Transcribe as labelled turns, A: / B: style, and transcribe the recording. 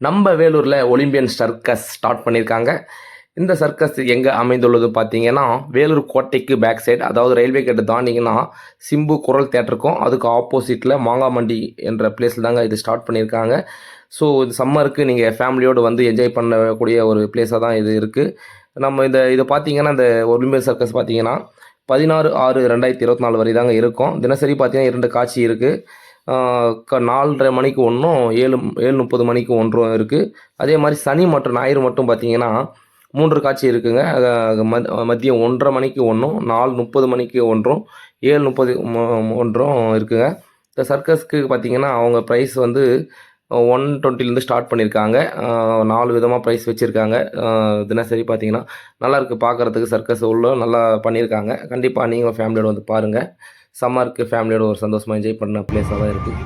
A: நம்ம வேலூரில் Olympian circus start பண்ணியிருக்காங்க. இந்த சர்க்கஸ் எங்கே அமைந்துள்ளது பார்த்தீங்கன்னா, வேலூர் கோட்டைக்கு பேக் சைடு, அதாவது ரயில்வே கேட்டை தாண்டிங்கன்னா சிம்பு குரல் தேட்டருக்கும் அதுக்கு ஆப்போசிட்டில் மாங்காமண்டி என்ற பிளேஸில் தாங்க இது ஸ்டார்ட் பண்ணியிருக்காங்க. ஸோ இது சம்மருக்கு நீங்கள் ஃபேமிலியோடு வந்து என்ஜாய் பண்ணக்கூடிய ஒரு பிளேஸாக தான் இது இருக்குது. நம்ம இதை பார்த்தீங்கன்னா, இந்த ஒலிம்பியன் சர்க்கஸ் பார்த்தீங்கன்னா 16/6/2024 வரை தாங்க இருக்கும். தினசரி பார்த்தீங்கன்னா 2 காட்சி இருக்குது. 4:30 மணிக்கு ஒன்றும் 7:30 மணிக்கு ஒன்றும் இருக்குது. அதே மாதிரி சனி மற்றும் ஞாயிறு மட்டும் பார்த்தீங்கன்னா 3 காட்சி இருக்குங்க. மதியம் 1:30 மணிக்கு ஒன்றும், 4:30 மணிக்கு ஒன்றும், 7:30 ஒன்றும் இருக்குங்க. இந்த சர்க்கஸ்க்கு பார்த்தீங்கன்னா அவங்க ப்ரைஸ் வந்து 120லேருந்து ஸ்டார்ட் பண்ணியிருக்காங்க. 4 விதமாக ப்ரைஸ் வச்சுருக்காங்க. தினசரி பார்த்தீங்கன்னா நல்லாயிருக்கு பார்க்குறதுக்கு. சர்க்கஸ் உள்ள நல்லா பண்ணியிருக்காங்க. கண்டிப்பாக நீங்களும் ஃபேமிலியோடு வந்து பாருங்கள். சம்மருக்கு ஃபேமிலியோட ஒரு சந்தோஷமாக என்ஜாய் பண்ண பிளேஸாக தான் இருக்குது.